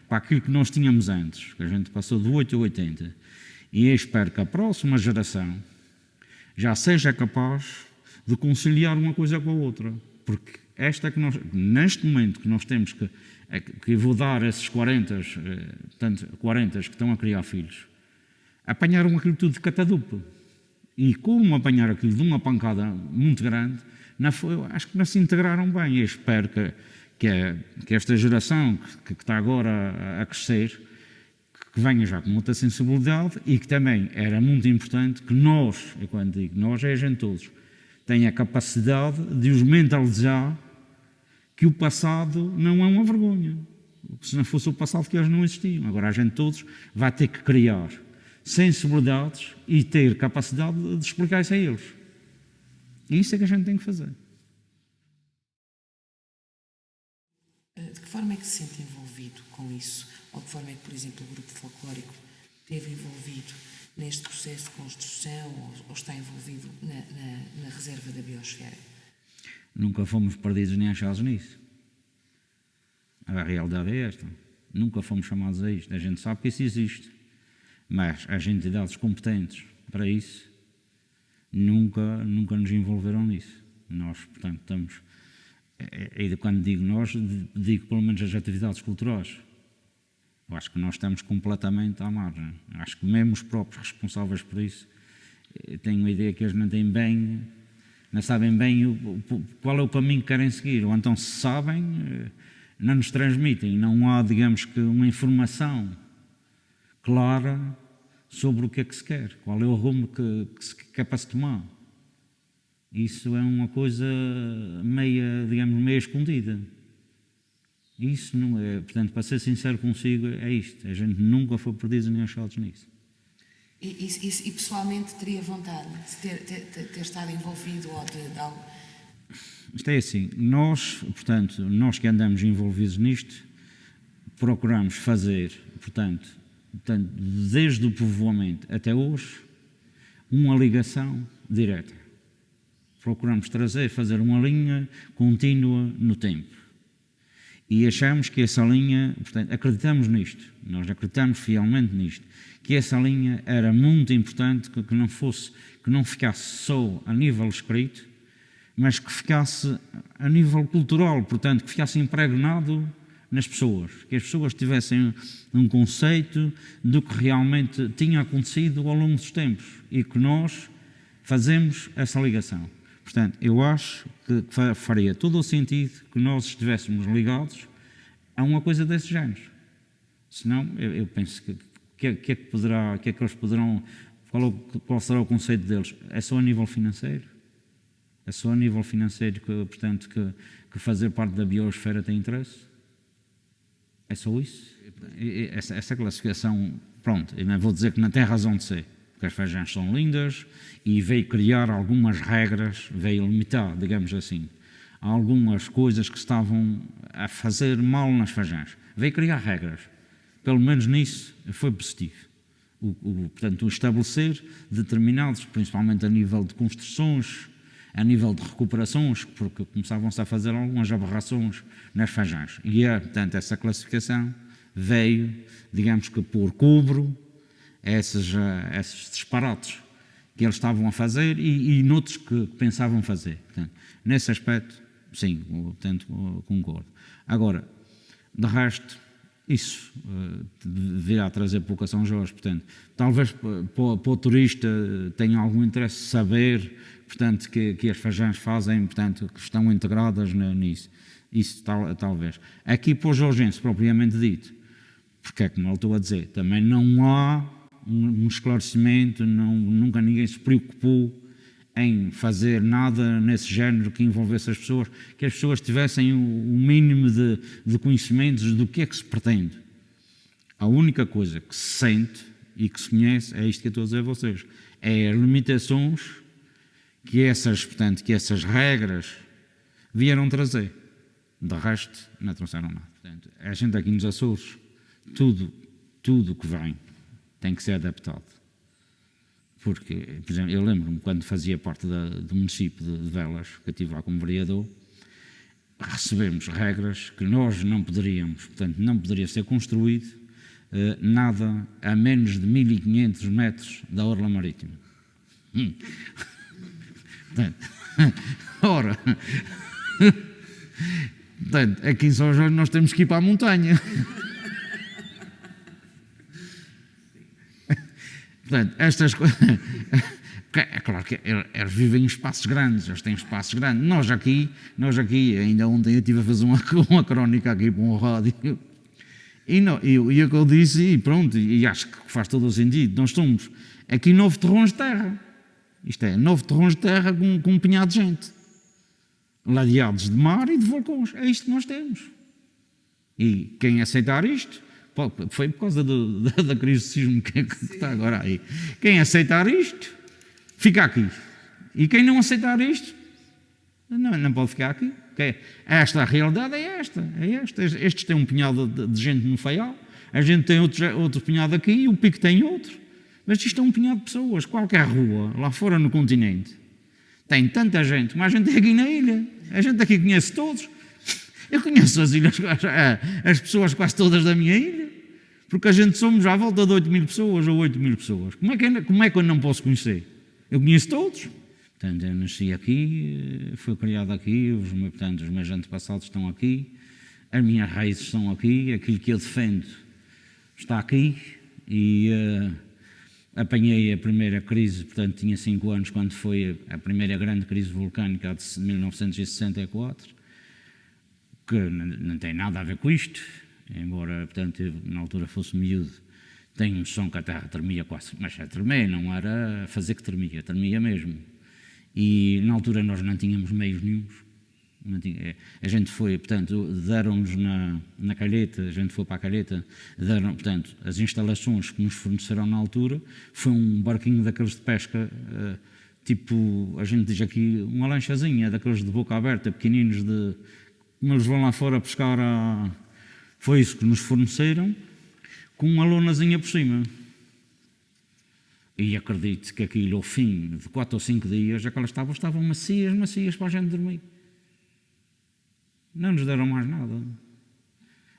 A: para aquilo que nós tínhamos antes, que a gente passou de 8 a 80. E eu espero que a próxima geração já seja capaz de conciliar uma coisa com a outra, porque esta que nós, neste momento que nós temos que eu vou dar esses 40 que estão a criar filhos, apanharam aquilo tudo de catadupa. E como apanhar aquilo de uma pancada muito grande, acho que não se integraram bem. Eu espero que esta geração que está agora a crescer, que venha já com muita sensibilidade e que também era muito importante que nós, e quando digo nós, é a gente todos, tenha a capacidade de os mentalizar que o passado não é uma vergonha. Se não fosse o passado, que eles não existiam. Agora a gente todos vai ter que criar sensibilidades e ter capacidade de explicar isso a eles. E isso é que a gente tem que fazer.
C: De que forma é que se sente envolvido com isso? Ou de que forma é que, por exemplo, o grupo folclórico esteve envolvido neste processo de construção ou está envolvido na reserva da biosfera?
A: Nunca fomos perdidos nem achados nisso. A realidade é esta. Nunca fomos chamados a isto. A gente sabe que isso existe. Mas as entidades competentes para isso nunca nos envolveram nisso. Nós, portanto, estamos... E quando digo nós, digo pelo menos as atividades culturais. Eu acho que nós estamos completamente à margem. Acho que mesmo os próprios responsáveis por isso tenho a ideia que eles não sabem bem qual é o caminho que querem seguir. Ou então, se sabem, não nos transmitem. Não há, digamos que, uma informação clara sobre o que é que se quer, qual é o rumo que se quer para se tomar. Isso é uma coisa meia escondida. Isso não é, portanto, para ser sincero consigo, é isto. A gente nunca foi perdido nem achados nisso.
C: E pessoalmente teria vontade de ter estado envolvido ou de algo?
A: Isto é assim, nós que andamos envolvidos nisto, procuramos fazer, portanto, desde o povoamento até hoje, uma ligação direta. Procuramos fazer uma linha contínua no tempo. E achamos que essa linha, portanto, acreditamos nisto, nós acreditamos fielmente nisto, que essa linha era muito importante, que não ficasse só a nível escrito, mas que ficasse a nível cultural, portanto, que ficasse impregnado nas pessoas, que as pessoas tivessem um conceito do que realmente tinha acontecido ao longo dos tempos e que nós fazemos essa ligação. Portanto, eu acho que faria todo o sentido que nós estivéssemos ligados a uma coisa desses géneros. Senão, eu penso que é que eles poderão, qual será o conceito deles? É só a nível financeiro? É só a nível financeiro portanto, que fazer parte da biosfera tem interesse? É só isso? Essa classificação, pronto, eu não vou dizer que não tem razão de ser, porque as feijões são lindas e veio criar algumas regras, veio limitar, digamos assim, algumas coisas que estavam a fazer mal nas feijões. Veio criar regras. Pelo menos nisso foi positivo. portanto, o estabelecer determinados, principalmente a nível de construções, a nível de recuperações, porque começavam-se a fazer algumas aberrações nas Fajãs. E, portanto, essa classificação veio, digamos que por cubro, esses disparates que eles estavam a fazer e noutros que pensavam fazer. Portanto, nesse aspecto, sim, portanto, concordo. Agora, de resto, isso virá a trazer pouco a São Jorge, portanto, talvez para o turista tenha algum interesse saber, portanto, que as Fajãs fazem, portanto, que estão integradas nisso. Isso talvez. Aqui para os jorgenses, propriamente dito, porque é como eu estou a dizer, também não há um esclarecimento, nunca ninguém se preocupou em fazer nada nesse género que envolvesse as pessoas, que as pessoas tivessem o mínimo de conhecimentos do que é que se pretende. A única coisa que se sente e que se conhece é isto que eu estou a dizer a vocês, é as limitações que essas regras vieram trazer. De resto, não trouxeram nada. Portanto, a gente aqui nos Açores, tudo que vem tem que ser adaptado. Porque, por exemplo, eu lembro-me quando fazia parte do município de Velas, que eu estive lá como vereador, recebemos regras que nós não poderíamos, portanto, não poderia ser construído nada a menos de 1500 metros da orla marítima. Portanto, ora, portanto, aqui em São Jorge nós temos que ir para a montanha. Portanto, estas coisas. É claro que eles vivem em espaços grandes, eles têm espaços grandes. Nós aqui, ainda ontem eu estive a fazer uma crónica aqui para um rádio, e o que eu disse, e pronto, e acho que faz todo o sentido. Nós somos aqui 9 terrões de terra. Isto é, 9 terrões de terra com um punhado de gente. Ladeados de mar e de vulcões. É isto que nós temos. E quem aceitar isto. Foi por causa da crise de sismo que está agora aí. Quem aceitar isto, fica aqui. E quem não aceitar isto, não pode ficar aqui. A realidade é esta. Estes têm um punhado de gente no Faial, a gente tem outro punhado aqui, o Pico tem outro. Mas isto é um punhado de pessoas. Qualquer rua, lá fora no continente, tem tanta gente, como a gente tem aqui na ilha. A gente aqui conhece todos. Eu conheço as ilhas, as pessoas quase todas da minha ilha, porque a gente somos à volta de 8.000 pessoas ou 8.000 pessoas. Como é que eu não posso conhecer? Eu conheço todos. Portanto, eu nasci aqui, fui criado aqui, os meus antepassados estão aqui, as minhas raízes estão aqui, aquilo que eu defendo está aqui e apanhei a primeira crise, portanto tinha 5 anos quando foi a primeira grande crise vulcânica de 1964, que não tem nada a ver com isto, embora, portanto, eu, na altura fosse miúdo, tenho noção que a terra tremia quase, mas a tremer não era fazer que tremia mesmo. E na altura nós não tínhamos meios nenhuns. A gente foi, portanto, deram-nos na Calheta, a gente foi para a Calheta, deram, portanto, as instalações que nos forneceram na altura, foi um barquinho daqueles de pesca, tipo, a gente diz aqui, uma lanchazinha, daqueles de boca aberta, pequeninos como eles vão lá fora pescar, foi isso que nos forneceram, com uma lonazinha por cima. E acredito que aquilo, ao fim de 4 ou 5 dias, aquelas tábuas estavam macias para a gente dormir. Não nos deram mais nada.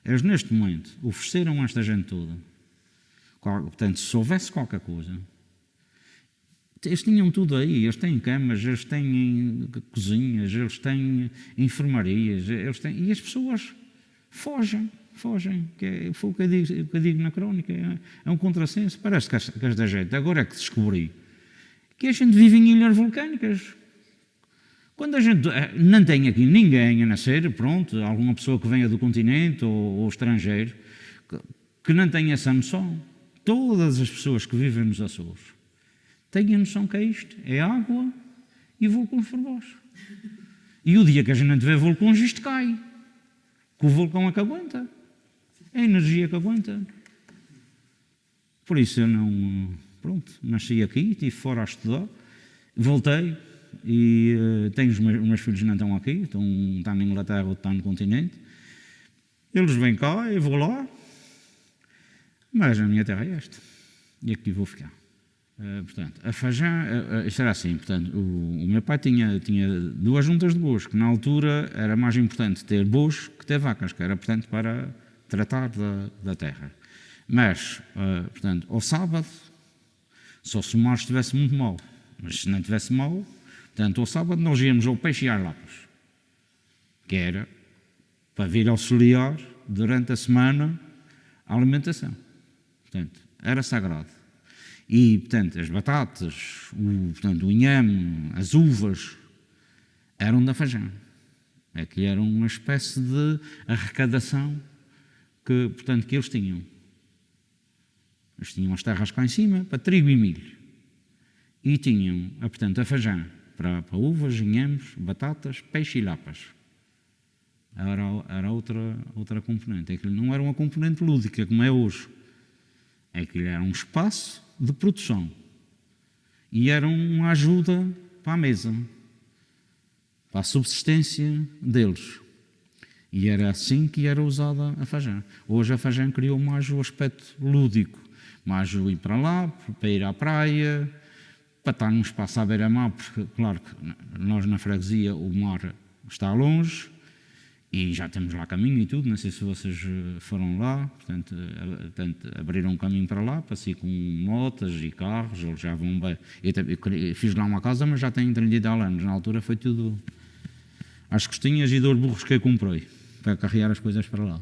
A: Eles, neste momento, ofereceram esta gente toda. Portanto, se houvesse qualquer coisa, eles tinham tudo aí, eles têm camas, eles têm cozinhas, eles têm enfermarias, e as pessoas fogem, foi o que eu digo na crónica, é um contrassenso. Parece que esta gente, agora é que descobri, que a gente vive em ilhas vulcânicas. Quando a gente não tem aqui ninguém a nascer, pronto, alguma pessoa que venha do continente ou estrangeiro, que não tenha essa noção, todas as pessoas que vivem nos Açores, têm a noção que é isto, é água e vulcões por baixo. E o dia que a gente não tiver vulcões, isto cai. Que o vulcão é que aguenta. É a energia que aguenta. Por isso eu não... Pronto, nasci aqui, estive fora a estudar, voltei e tenho os meus filhos não estão aqui, estão na Inglaterra ou estão no continente. Eles vêm cá, eu vou lá, mas a minha terra é esta. e aqui vou ficar. Portanto, a Fajã, isto era assim, portanto, o meu pai tinha 2 juntas de bois, que na altura era mais importante ter bois que ter vacas, que era, portanto, para tratar da terra. Mas, portanto, ao sábado, só se o mar estivesse muito mau, mas se não estivesse mau, portanto, ao sábado nós íamos ao peixe e às lapas, que era para vir auxiliar durante a semana a alimentação. Portanto, era sagrado. E, portanto, as batatas, o inhame, as uvas, eram da Fajã. Aquilo era uma espécie de arrecadação que, portanto, que eles tinham. Eles tinham as terras cá em cima para trigo e milho. E tinham, portanto, a Fajã para uvas, inhames, batatas, peixe e lapas. Era outra componente. Aquilo não era uma componente lúdica, como é hoje. Aquilo era um espaço de produção e era uma ajuda para a mesa, para a subsistência deles. E era assim que era usada a Fajã. Hoje a Fajã criou mais o aspecto lúdico, mais o ir para lá, para ir à praia, para estar num espaço à beira-mar, porque, claro, que nós na freguesia o mar está longe, e já temos lá caminho e tudo, não sei se vocês foram lá, portanto abriram um caminho para lá, passei com motas e carros, eles já vão bem. Eu fiz lá uma casa, mas já tenho 30 e tal anos, na altura foi tudo às costinhas e 2 burros que eu comprei, para carregar as coisas para lá.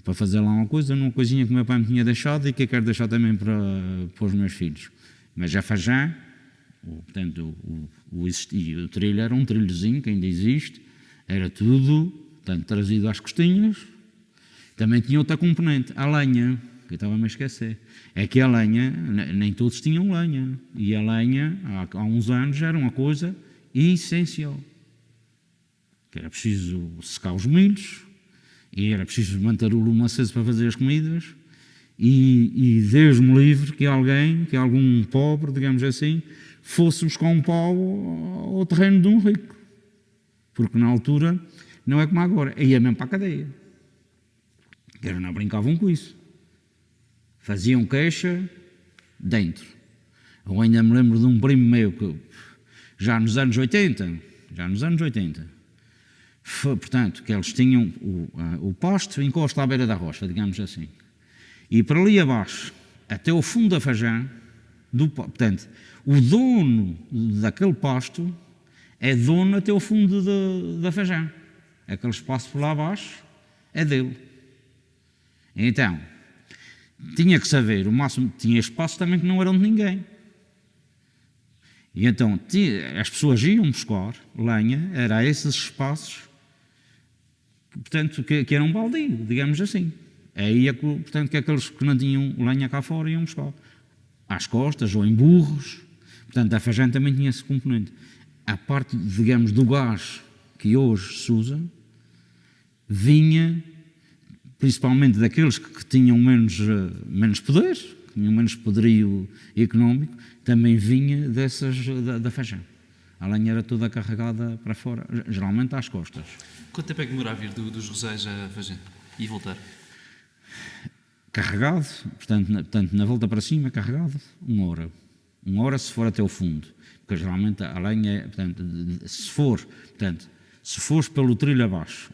A: Para fazer lá uma coisinha que o meu pai me tinha deixado e que eu quero deixar também para os meus filhos. Mas a Fajã, portanto, o trilho era um trilhozinho que ainda existe, era tudo, portanto, trazido às costinhas. Também tinha outra componente, a lenha, que eu estava-me a esquecer. É que a lenha, nem todos tinham lenha. E a lenha, há uns anos, era uma coisa essencial. Que era preciso secar os milhos, e era preciso manter o lume aceso para fazer as comidas. E Deus me livre que algum pobre, digamos assim, fosse buscar um pau ao terreno de um rico. Porque na altura não é como agora, ia mesmo para a cadeia. Eles não brincavam com isso. Faziam queixa dentro. Eu ainda me lembro de um primo meu que já nos anos 80, portanto, que eles tinham o poste encosta à beira da rocha, digamos assim. E para ali abaixo, até o fundo da Fajã, portanto, o dono daquele posto é dono até o fundo da Fajã. Aquele espaço por lá abaixo é dele. Então, tinha que saber, o máximo, tinha espaço também que não eram de ninguém. E então, as pessoas iam buscar lenha, era esses espaços, portanto, que eram baldio, digamos assim. Aí, portanto, que aqueles que não tinham lenha cá fora iam buscar. Às costas ou em burros. Portanto, a Fajã também tinha esse componente. A parte, digamos, do gás que hoje se usa, vinha principalmente daqueles que tinham menos poder, que tinham menos poderio económico, também vinha da Fajã. A lenha era toda carregada para fora, geralmente às costas.
B: Quanto tempo é que demora a vir dos Rosais à Fajã e voltar?
A: Carregado, portanto, na volta para cima, carregado, 1 hora. 1 hora se for até o fundo. Porque geralmente a lenha, portanto, se fores pelo trilho abaixo,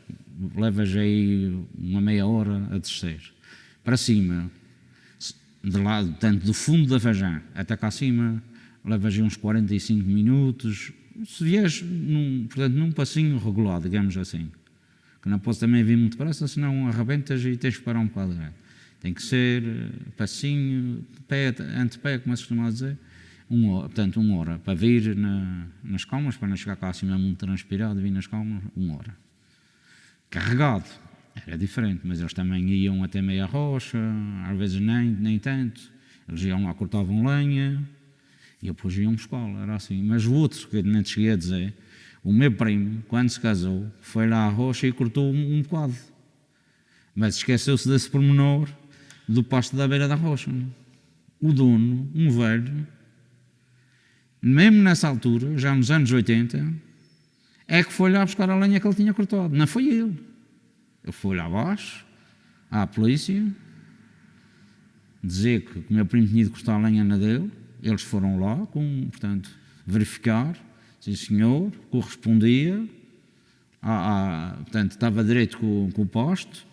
A: levas aí uma meia hora a descer. Para cima, de lado, portanto, do fundo da Fajã até cá acima, levas aí uns 45 minutos. Se vieres num passinho regular, digamos assim, que não posso também vir muito depressa, senão arrebentas e tens que parar um bocado. Tem que ser passinho, antepé, como se costuma dizer, 1 hora, portanto 1 hora, para vir nas calmas, para não chegar cá acima muito transpirado, vir nas calmas, 1 hora. Carregado, era diferente, mas eles também iam até meia rocha, às vezes nem tanto, eles iam lá, cortavam lenha, e depois iam buscá-la, era assim. Mas o outro, que eu nem te cheguei a dizer, o meu primo, quando se casou, foi lá à rocha e cortou um bocado, mas esqueceu-se desse pormenor do pasto da beira da rocha. O dono, um velho, mesmo nessa altura, já nos anos 80, é que foi lá buscar a lenha que ele tinha cortado. Não foi ele. Ele foi lá abaixo, à polícia, dizer que o meu primo tinha de cortar a lenha na dele. Eles foram lá, portanto, verificar, sim senhor, correspondia, portanto, estava direito com o poste,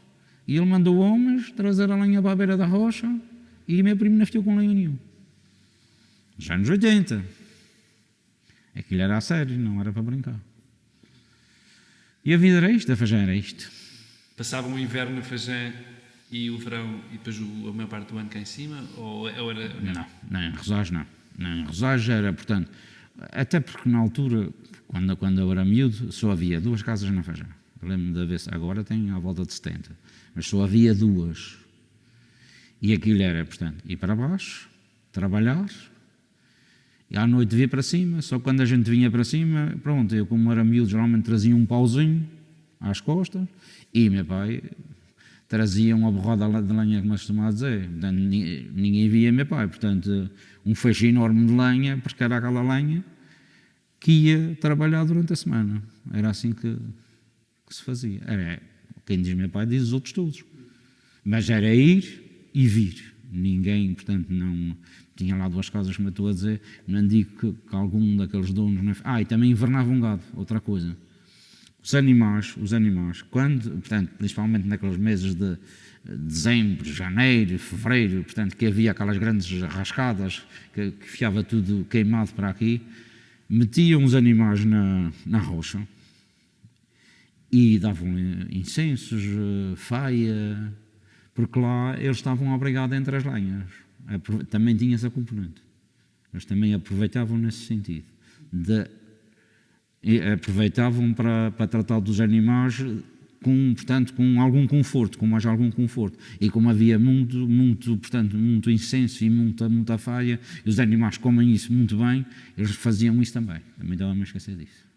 A: e ele mandou homens trazer a lenha para a beira da rocha, e o meu primo não ficou com lenha nenhuma. Nos anos 80. Aquilo era a sério, não era para brincar. E a vida era isto, a Fagem era isto.
B: Passavam o inverno na Fagem e o verão e depois a maior parte do ano cá em cima? Ou era...
A: Não, em Rosage não. Em Rosage era, portanto, até porque na altura, quando eu era miúdo, só havia 2 casas na Fagem. Eu lembro de haver, agora tem à volta de 70, mas só havia 2. E aquilo era, portanto, ir para baixo, trabalhar, e à noite vir para cima. Só quando a gente vinha para cima, pronto, eu como era miúdo geralmente trazia um pauzinho às costas, e meu pai trazia uma borrada de lenha, como se costuma dizer. Portanto, ninguém via meu pai, portanto, um feixe enorme de lenha, porque era aquela lenha que ia trabalhar durante a semana. Era assim que se fazia. Era, quem diz meu pai diz os outros todos. Mas era ir e vir. Ninguém, portanto, não tinha lá 2 casas, como eu estou a dizer. Não digo que algum daqueles donos... e também invernava um gado, outra coisa. Os animais, quando, portanto, principalmente naqueles meses de dezembro, janeiro, fevereiro, portanto, que havia aquelas grandes rascadas, que fiava tudo queimado para aqui, metiam os animais na rocha e davam incensos, faia, porque lá eles estavam obrigados entre as lenhas. Também tinha essa componente. Eles também aproveitavam nesse sentido. Aproveitavam para tratar dos animais portanto, com algum conforto, com mais algum conforto. E como havia portanto, muito incenso e muita faia, e os animais comem isso muito bem, eles faziam isso também. Também estava a me esquecer disso.